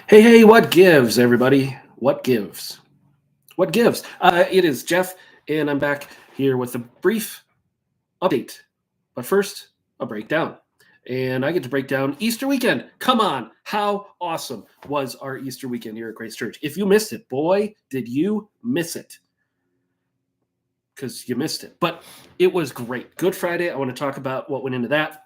Hey, hey, what gives, everybody? What gives? What gives? It is Jeff, and I'm back here with a brief update. But first, a breakdown. And I get to break down Easter weekend. Come on, how awesome was our Easter weekend here at Grace Church? If you missed it, boy, did you miss it. Because you missed it. But it was great. Good Friday, I want to talk about what went into that.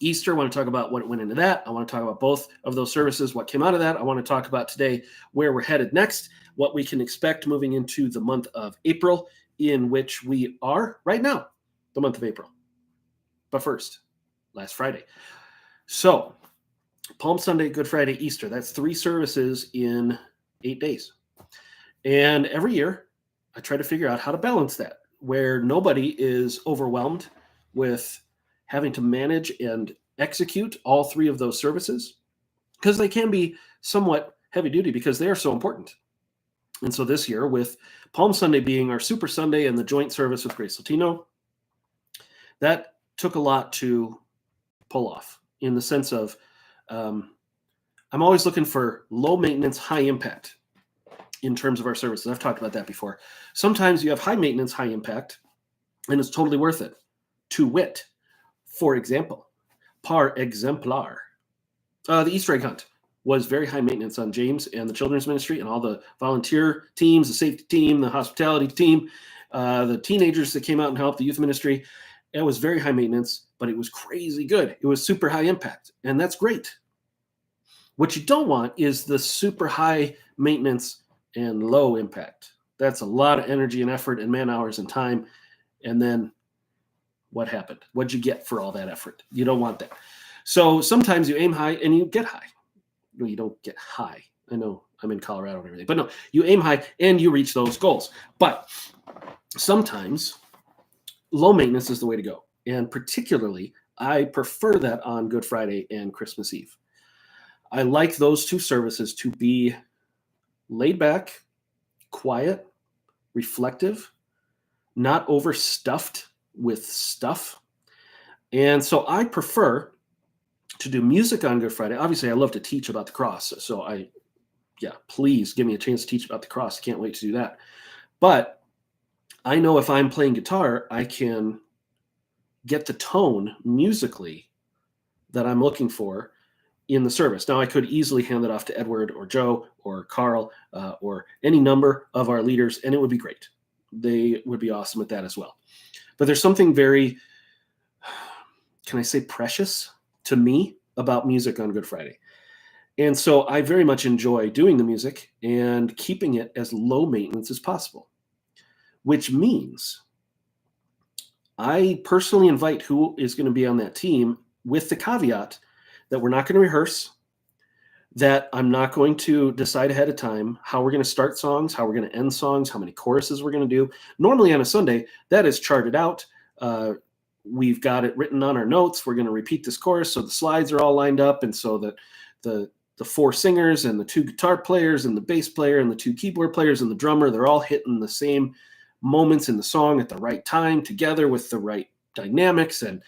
Easter, I want to talk about what went into that. I want to talk about both of those services, what came out of that. I want to talk about today where we're headed next, what we can expect moving into the month of April, in which we are right now, the month of April. But first, last Friday. So, Palm Sunday, Good Friday, Easter. That's 3 services in 8 days. And every year, I try to figure out how to balance that, where nobody is overwhelmed with having to manage and execute all 3 of those services, because they can be somewhat heavy duty because they are so important. And so this year, with Palm Sunday being our Super Sunday and the joint service with Grace Latino, that took a lot to pull off, in the sense of I'm always looking for low maintenance, high impact in terms of our services. I've talked about that before. Sometimes you have high maintenance, high impact, and it's totally worth it. To wit, for example, par exemplar, the Easter egg hunt was very high maintenance on James and the children's ministry and all the volunteer teams, the safety team, the hospitality team, the teenagers that came out and helped, the youth ministry. It was very high maintenance, but it was crazy good. It was super high impact, and that's great. What you don't want is the super high maintenance and low impact. That's a lot of energy and effort and man hours and time. And then what happened? What'd you get for all that effort? You don't want that. So sometimes you aim high and you get high. No, you don't get high. I know I'm in Colorado and everything, but no, you aim high and you reach those goals. But sometimes low maintenance is the way to go. And particularly, I prefer that on Good Friday and Christmas Eve. I like those 2 services to be laid back, quiet, reflective, not overstuffed with stuff. And so I prefer to do music on Good Friday. Obviously, I love to teach about the cross. So please give me a chance to teach about the cross. I can't wait to do that. But I know if I'm playing guitar, I can get the tone musically that I'm looking for in the service. Now, I could easily hand it off to Edward or Joe or Carl or any number of our leaders, and it would be great. They would be awesome at that as well. But there's something very, can I say, precious to me about music on Good Friday. And so I very much enjoy doing the music and keeping it as low maintenance as possible, which means I personally invite who is going to be on that team, with the caveat that we're not going to rehearse, that I'm not going to decide ahead of time how we're going to start songs, how we're going to end songs, how many choruses we're going to do. Normally on a Sunday, that is charted out. We've got it written on our notes. We're going to repeat this chorus, so the slides are all lined up, and so that the 4 singers and the 2 guitar players and the bass player and the 2 keyboard players and the drummer, they're all hitting the same moments in the song at the right time together with the right dynamics, and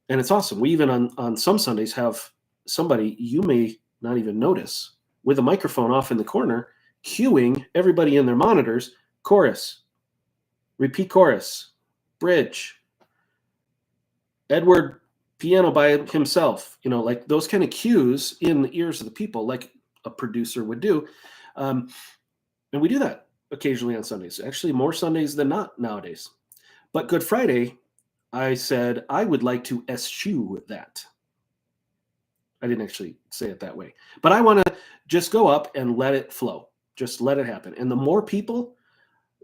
it's awesome. We even on some Sundays have somebody you may not even notice with a microphone off in the corner cueing everybody in their monitors: chorus, repeat chorus, bridge, Edward piano by himself, like those kind of cues in the ears of the people, like a producer would do. And we do that occasionally on Sundays, actually more Sundays than not nowadays. But Good Friday, I said I would like to eschew that. I didn't actually say it that way, but I want to just go up and let it flow. Just let it happen. And the more people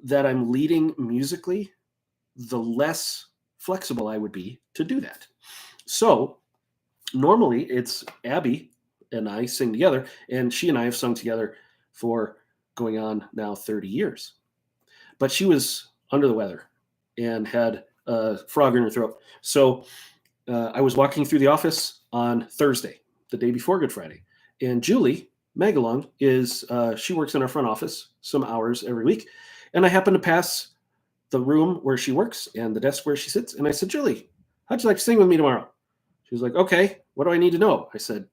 that I'm leading musically, the less flexible I would be to do that. So normally it's Abby and I sing together, and she and I have sung together for going on now 30 years. But she was under the weather and had a frog in her throat. So I was walking through the office on Thursday, the day before Good Friday, and Julie Magalong she works in our front office some hours every week, and I happened to pass the room where she works and the desk where she sits, and I said, "Julie, how'd you like to sing with me tomorrow?" She was like, "Okay, what do I need to know?" I said,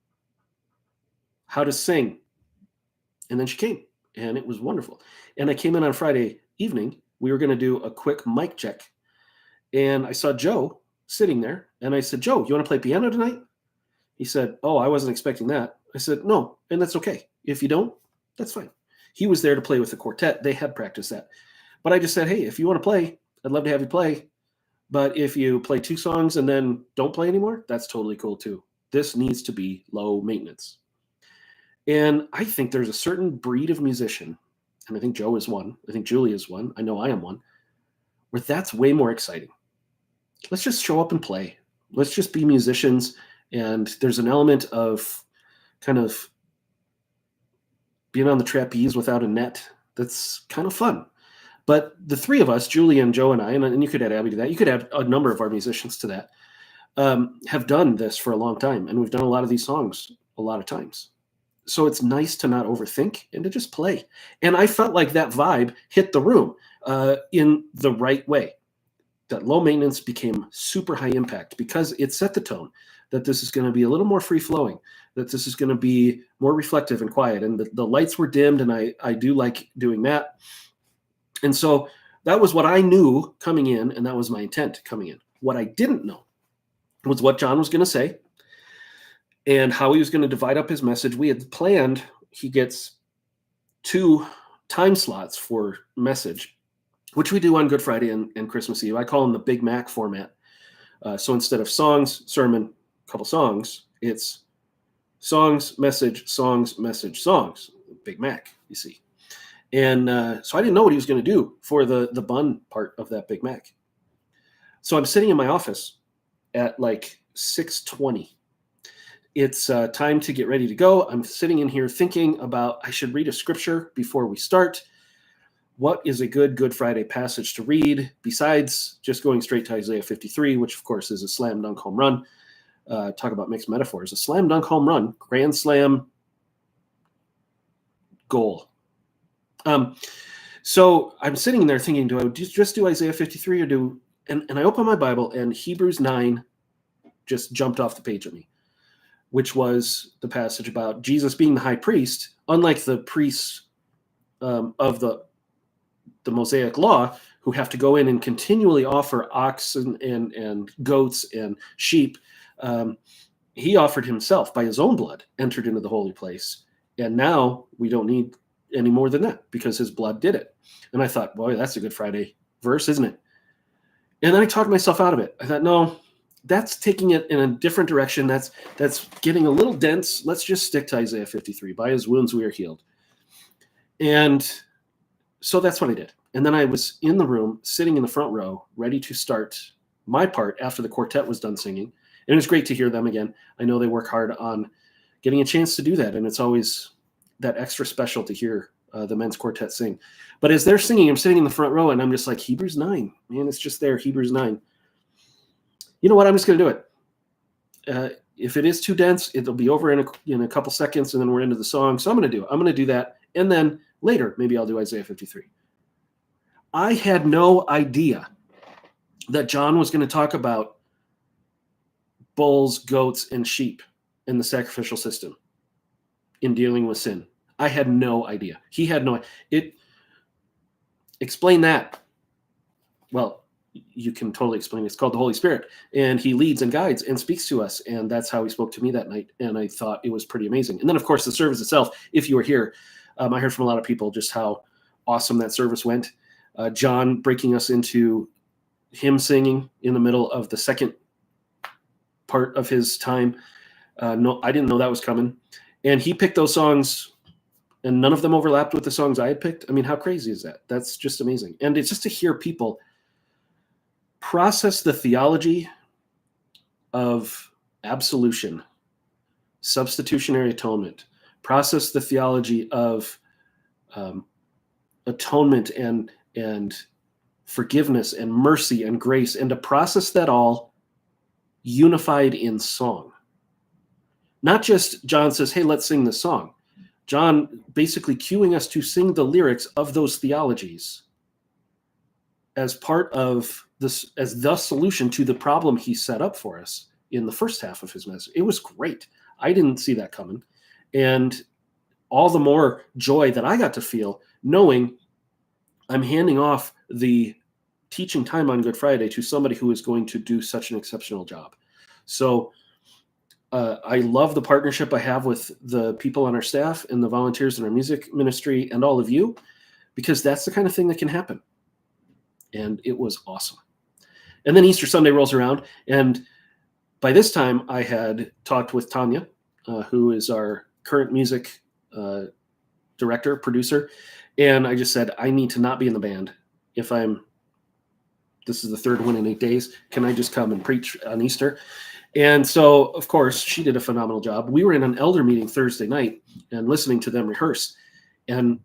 how to sing. And then she came, and it was wonderful. And I came in on Friday evening. We were going to do a quick mic check. And I saw Joe sitting there. And I said, Joe, you want to play piano tonight? He said, oh, I wasn't expecting that. I said, no, and that's okay. If you don't, that's fine. He was there to play with the quartet. They had practiced that. But I just said, hey, if you want to play, I'd love to have you play. But if you play 2 songs and then don't play anymore, that's totally cool too. This needs to be low maintenance. And I think there's a certain breed of musician, and I think Joe is one, I think Julie is one, I know I am one, where that's way more exciting. Let's just show up and play. Let's just be musicians. And there's an element of kind of being on the trapeze without a net that's kind of fun. But the 3 of us, Julie and Joe and I, and you could add Abby to that, you could add a number of our musicians to that, have done this for a long time. And we've done a lot of these songs a lot of times. So it's nice to not overthink and to just play. And I felt like that vibe hit the room in the right way. That low maintenance became super high impact because it set the tone that this is going to be a little more free flowing, that this is going to be more reflective and quiet. And the lights were dimmed, and I do like doing that. And so that was what I knew coming in, and that was my intent coming in. What I didn't know was what John was going to say and how he was going to divide up his message. We had planned he gets 2 time slots for message, which we do on Good Friday and Christmas Eve. I call them the Big Mac format. So instead of songs, sermon, couple songs, it's songs, message, songs, message, songs. Big Mac, you see. And so I didn't know what he was going to do for the bun part of that Big Mac. So I'm sitting in my office at like 6:20. It's time to get ready to go. I'm sitting in here thinking about I should read a scripture before we start. What is a Good Friday passage to read besides just going straight to Isaiah 53, which of course is a slam dunk home run. Talk about mixed metaphors. A slam dunk home run, grand slam goal. So I'm sitting there thinking, do I just do Isaiah 53 or do, and I open my Bible and Hebrews 9 just jumped off the page at me, which was the passage about Jesus being the high priest, unlike the priests of the Mosaic law, who have to go in and continually offer oxen and goats and sheep. He offered himself by his own blood, entered into the holy place. And now we don't need any more than that because his blood did it. And I thought, boy, that's a Good Friday verse, isn't it? And then I talked myself out of it. I thought, no, that's taking it in a different direction. That's getting a little dense. Let's just stick to Isaiah 53. By his wounds we are healed. And so that's what I did. And then I was in the room, sitting in the front row, ready to start my part after the quartet was done singing. And it was great to hear them again. I know they work hard on getting a chance to do that. And it's always that extra special to hear the men's quartet sing. But as they're singing, I'm sitting in the front row and I'm just like, Hebrews 9, man, it's just there, Hebrews 9. You know what? I'm just going to do it. If it is too dense, it'll be over in a couple seconds and then we're into the song. So I'm going to do it. I'm going to do that. And then later, maybe I'll do Isaiah 53. I had no idea that John was going to talk about bulls, goats, and sheep in the sacrificial system in dealing with sin. I had no idea. He had no idea. Explain that. Well, you can totally explain it. It's called the Holy Spirit. And he leads and guides and speaks to us. And that's how he spoke to me that night. And I thought it was pretty amazing. And then, of course, the service itself, if you were here, I heard from a lot of people just how awesome that service went. John breaking us into him singing in the middle of the second part of his time. No, I didn't know that was coming. And he picked those songs, and none of them overlapped with the songs I had picked. I mean, how crazy is that? That's just amazing. And it's just to hear people process the theology of absolution, substitutionary atonement, process the theology of atonement and forgiveness and mercy and grace, and to process that all unified in song. Not just John says, hey, let's sing this song. John basically cueing us to sing the lyrics of those theologies as part of this, as the solution to the problem he set up for us in the first half of his message. It was great. I didn't see that coming. And all the more joy that I got to feel knowing I'm handing off the teaching time on Good Friday to somebody who is going to do such an exceptional job. So I love the partnership I have with the people on our staff and the volunteers in our music ministry and all of you, because that's the kind of thing that can happen. And it was awesome. And then Easter Sunday rolls around, and by this time I had talked with Tanya, who is our current music director, producer, and I just said, I need to not be in the band. This is the third one in 8 days. Can I just come and preach on Easter? And so, of course, she did a phenomenal job. We were in an elder meeting Thursday night and listening to them rehearse. And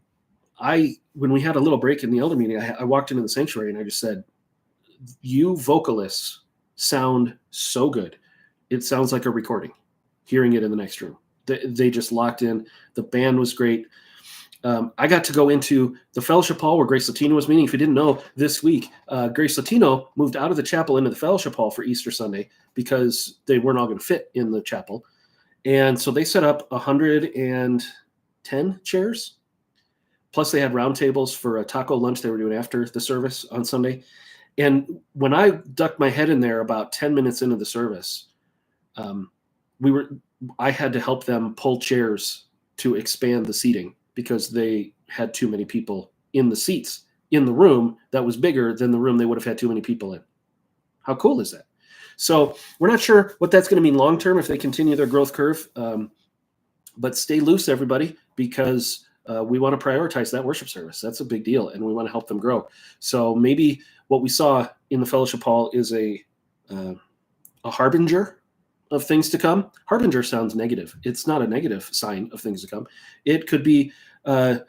when we had a little break in the elder meeting, I walked into the sanctuary and I just said, you vocalists sound so good. It sounds like a recording, hearing it in the next room. They just locked in. The band was great. I got to go into the fellowship hall where Grace Latino was meeting. If you didn't know, this week, Grace Latino moved out of the chapel into the fellowship hall for Easter Sunday because they weren't all going to fit in the chapel. And so they set up 110 chairs. Plus they had round tables for a taco lunch they were doing after the service on Sunday. And when I ducked my head in there about 10 minutes into the service, I had to help them pull chairs to expand the seating because they had too many people in the seats in the room that was bigger than the room they would have had too many people in. How cool is that? So we're not sure what that's going to mean long-term if they continue their growth curve. But stay loose, everybody, because we want to prioritize that worship service. That's a big deal, and we want to help them grow. So maybe what we saw in the fellowship hall is a harbinger of things to come. Harbinger sounds negative. It's not a negative sign of things to come. It could be a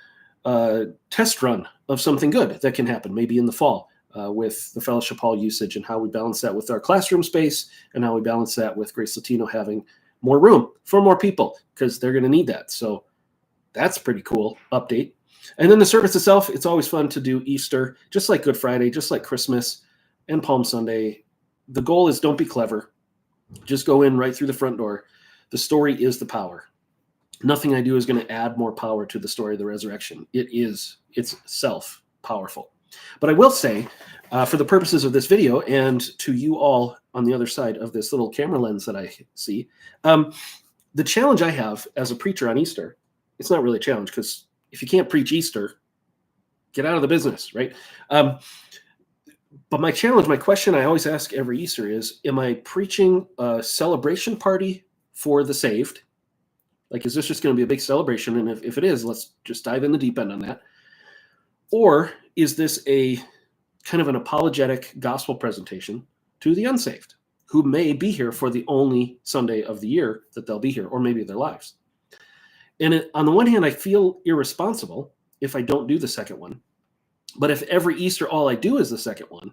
test run of something good that can happen, maybe in the fall, with the fellowship hall usage and how we balance that with our classroom space and how we balance that with Grace Latino having more room for more people because they're going to need that. So that's a pretty cool update. And then the service itself, it's always fun to do Easter, just like Good Friday, just like Christmas and Palm Sunday. The goal is don't be clever. Just go in right through the front door. The story is the power. Nothing I do is going to add more power to the story of the resurrection. It's self powerful. But I will say, for the purposes of this video and to you all on the other side of this little camera lens that I see, the challenge I have as a preacher on Easter, it's not really a challenge because if you can't preach Easter, get out of the business, right? But my challenge, my question I always ask every Easter is, am I preaching a celebration party for the saved? Like, is this just going to be a big celebration? And if it is, let's just dive in the deep end on that. Or is this a kind of an apologetic gospel presentation to the unsaved who may be here for the only Sunday of the year that they'll be here, or maybe their lives? And on the one hand, I feel irresponsible if I don't do the second one. But if every Easter all I do is the second one,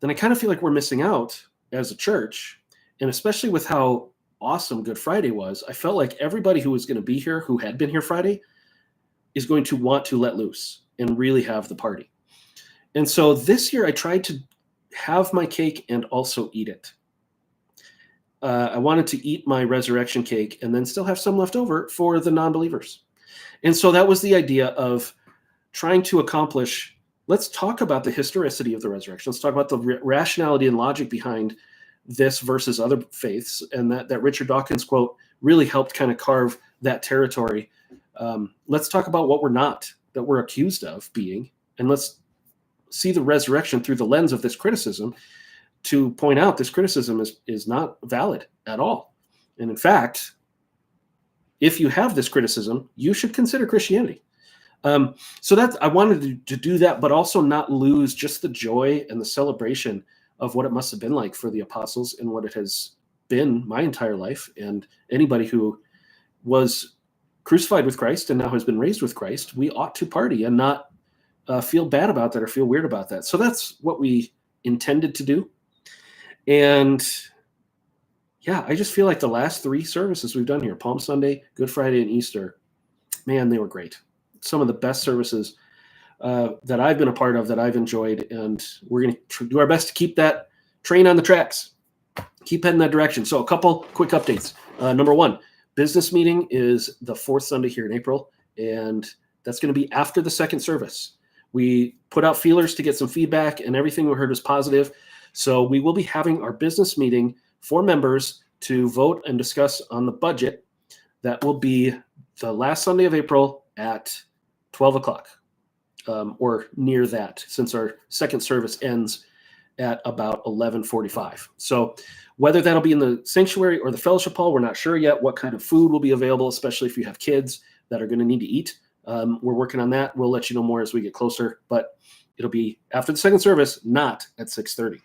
then I kind of feel like we're missing out as a church. And especially with how awesome Good Friday was, I felt like everybody who was going to be here, who had been here Friday, is going to want to let loose and really have the party. And so this year I tried to have my cake and also eat it. I wanted to eat my resurrection cake and then still have some left over for the non-believers. And so that was the idea of trying to accomplish, let's talk about the historicity of the resurrection. Let's talk about the rationality and logic behind this versus other faiths. And that Richard Dawkins quote really helped kind of carve that territory. Let's talk about what we're not, that we're accused of being, and let's see the resurrection through the lens of this criticism to point out this criticism is not valid at all. And in fact, if you have this criticism, you should consider Christianity. So I wanted to do that, but also not lose just the joy and the celebration of what it must have been like for the apostles and what it has been my entire life. And anybody who was crucified with Christ and now has been raised with Christ, we ought to party and not feel bad about that or feel weird about that. So that's what we intended to do. And yeah, I just feel like the last three services we've done here, Palm Sunday, Good Friday, and Easter, man, they were great. Some of the best services that I've been a part of, that I've enjoyed, and we're going to do our best to keep that train on the tracks, keep heading that direction. So a couple quick updates. Number one, Business meeting is the fourth Sunday here in April, and that's going to be after the second service. We put out feelers to get some feedback, and everything we heard was positive. So we will be having our business meeting for members to vote and discuss on the budget. That will be the last Sunday of April at 12 o'clock, or near that, since our second service ends at about 11:45. So whether that'll be in the sanctuary or the fellowship hall, we're not sure yet. What kind of food will be available, especially if you have kids that are going to need to eat. We're working on that. We'll let you know more as we get closer, but it'll be after the second service, not at 6:30.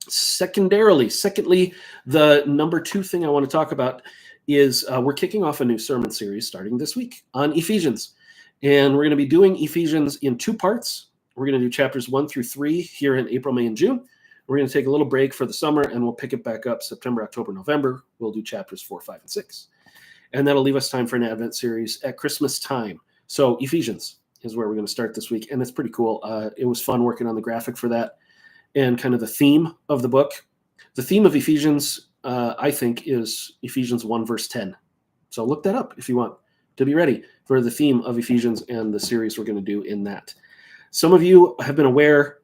Secondly, the number two thing I want to talk about is we're kicking off a new sermon series starting this week on Ephesians. And we're going to be doing Ephesians in two parts. We're going to do chapters 1 through 3 here in April, May, and June. We're going to take a little break for the summer, and we'll pick it back up September, October, November. We'll do chapters 4, 5, and 6. And that'll leave us time for an Advent series at Christmas time. So Ephesians is where we're going to start this week, and it's pretty cool. It was fun working on the graphic for that and kind of the theme of the book. The theme of Ephesians, I think, is Ephesians 1, verse 10. So look that up if you want to be ready for the theme of Ephesians and the series we're going to do in that. Some of you have been aware,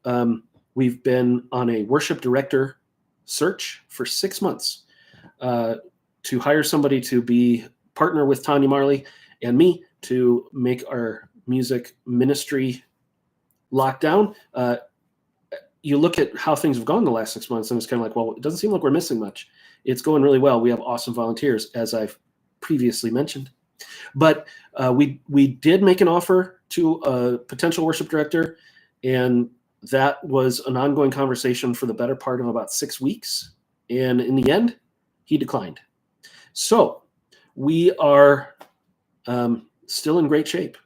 we've been on a worship director search for 6 months to hire somebody to be partner with Tanya Marley and me to make our music ministry locked down. You look at how things have gone the last 6 months, and it's kind of like, well, it doesn't seem like we're missing much. It's going really well. We have awesome volunteers, as I've previously mentioned. But we did make an offer to a potential worship director, and that was an ongoing conversation for the better part of about 6 weeks. And in the end, he declined. So we are still in great shape.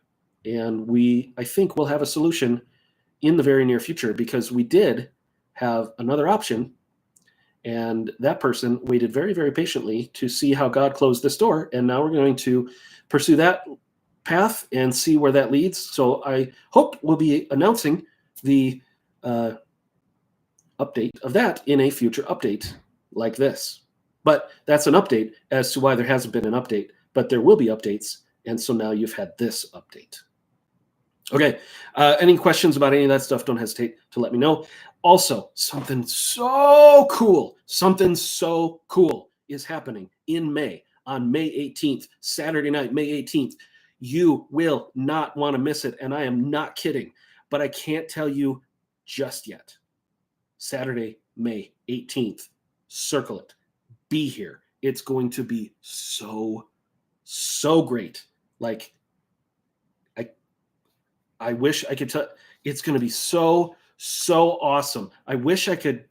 And I think we'll have a solution in the very near future, because we did have another option. And that person waited very, very patiently to see how God closed this door. And now we're going to pursue that path and see where that leads. So I hope we'll be announcing the update of that in a future update like this. But that's an update as to why there hasn't been an update, but there will be updates. And so now you've had this update. Okay. Any questions about any of that stuff, don't hesitate to let me know. Also, something so cool is happening in May, on May 18th, Saturday night, May 18th. You will not want to miss it, and I am not kidding, but I can't tell you just yet. Saturday, May 18th. Circle it. Be here. It's going to be so great. Like, I wish I could tell. It's going to be so awesome. I wish I could